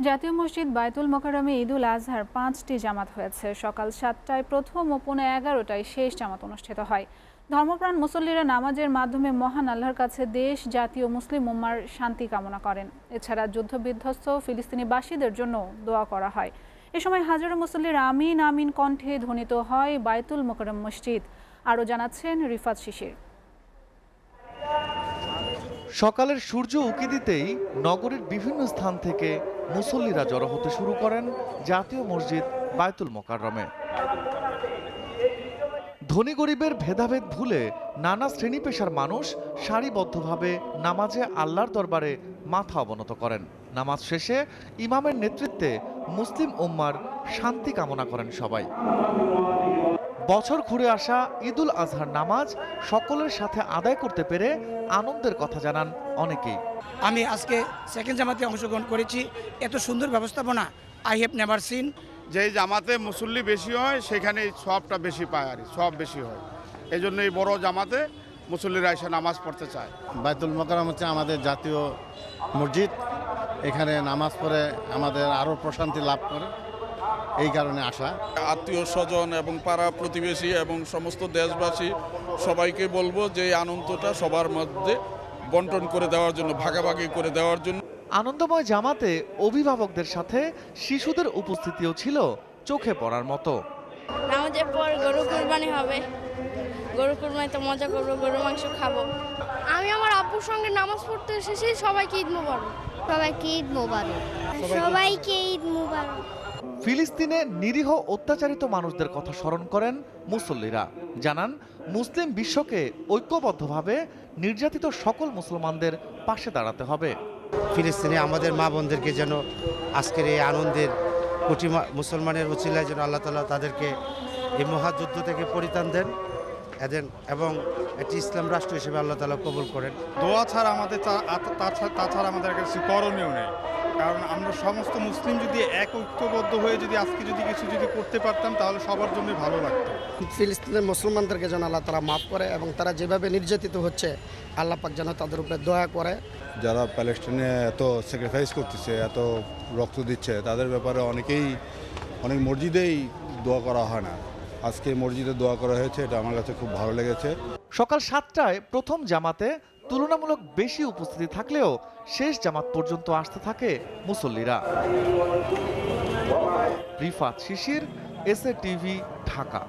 জাতীয় মসজিদ বায়তুল মোকাররমে ঈদুল আজহার ৫টি জামাত হয়েছে। সকাল ৭টায় প্রথম ও পৌনে ১১টায় শেষ জামাত অনুষ্ঠিত হয়। ধর্মপ্রাণ মুসল্লিরা নামাজের মাধ্যমে মহান আল্লাহর কাছে দেশ, জাতীয় মুসলিম উম্মার শান্তি কামনা করেন। এছাড়া যুদ্ধবিধ্বস্ত ফিলিস্তিনিবাসীদের জন্য দোয়া করা হয়। এ সময় হাজারো মুসল্লির আমিন আমিন কণ্ঠে ধ্বনিত হয় বায়তুল মোকাররম মসজিদ। আরও জানাচ্ছেন রিফাত শিশির। সকালের সূর্য উঁকি দিতেই নগরীর বিভিন্ন স্থান থেকে মুসল্লিরা জড়ো হতে শুরু করেন জাতীয় মসজিদ বায়তুল মোকাররমে। ধনী গরিবের ভেদাভেদ ভুলে নানা শ্রেণী পেশার মানুষ সারিবদ্ধভাবে নামাজে আল্লাহর দরবারে মাথা অবনত করেন। নামাজ শেষে ইমামের নেতৃত্বে মুসলিম উম্মার শান্তি কামনা করেন সবাই। বছর ঘুরে আসা ঈদুল আজহার নামাজ সকলের সাথে আদায় করতে পেরে আনন্দের কথা জানান অনেকেই। আমি আজকে সেকেন্ড জামাতে অংশগ্রহণ করেছি। এত সুন্দর ব্যবস্থাপনা আই হ্যাভ নেভার সিন। যে জামাতে মুসল্লি বেশি হয় সেখানে সবটা বেশি পায়, আর সব বেশি হয়। এই জন্য এই বড় জামাতে মুসল্লিরা এসে নামাজ পড়তে চায়। বায়তুল মোকাররম হচ্ছে আমাদের জাতীয় মসজিদ। এখানে নামাজ পড়ে আমাদের আরও প্রশান্তি লাভ করে, এই কারণে আসা। আত্মীয় স্বজন এবং পাড়া প্রতিবেশী এবং সমস্ত দেশবাসী সবাইকে বলবো যে এই আনন্দটা সবার মধ্যে বন্টন করে দেওয়ার জন্য, ভাগাভাগি করে দেওয়ার জন্য। আনন্দময় জামাতে অভিভাবকদের সাথে শিশুদের উপস্থিতিও ছিল চোখে পড়ার মতো। নামাজের পর গরু কুরবানি হবে, গরু কুরবানিতে মজা করবো, গরু মাংস খাবো। আমি আমার আব্বুর সঙ্গে নামাজ পড়তে এসেছি। সবাইকে ঈদ মোবারক। সবাইকে ঈদ মোবারক। সবাইকে ঈদ মোবারক। ফিলিস্তিনে নিরীহ অত্যাচারিত মানুষদের কথা স্মরণ করেন মুসল্লিরা। জানান মুসলিম বিশ্বকে ঐক্যবদ্ধভাবে নির্যাতিত সকল মুসলমানদের পাশে দাঁড়াতে হবে। ফিলিস্তিনে আমাদের মা বোনদেরকে যেন আজকের এই আনন্দের কোটি মুসলমানের উছিলায় যেন আল্লাহ তাআলা তাদেরকে এই মহাযুদ্ধ থেকে পরিত্রাণ দেন এবং একটি ইসলাম রাষ্ট্র হিসেবে আল্লাহ তাআলা কবুল করেন। দোয়া ছাড়া আমাদের তাছাড়া আমাদের কাছে করণীয় নেই। কারণ আমরা সমস্ত মুসলিম যদি এক ঐক্যবদ্ধ হয়ে যদি আজকে কিছু করতে পারতাম তাহলে সবার জন্য ভালো লাগতো। ফিলিস্তিনের মুসলমানদেরকে যেন আল্লাহ তাআলা মাফ করে এবং তারা যেভাবে নির্যাতিত হচ্ছে আল্লাহ পাক যেন তাদের উপরে দয়া করে। যারা প্যালেস্টাইনে এত স্যাক্রিফাইস করতেছে, এত রক্ত দিচ্ছে, তাদের ব্যাপারে অনেক মসজিদেই দোয়া করা হয় না। আজকে মসজিদে দোয়া করা হয়েছে, এটা আমার কাছে খুব ভালো লেগেছে। সকাল ৭টায় প্রথম জামাতে তুলনামূলক বেশি উপস্থিতি থাকলেও শেষ জামাত পর্যন্ত আসতে থাকে মুসল্লিরা। রিফাত শিশির, এসএ টিভি, ঢাকা।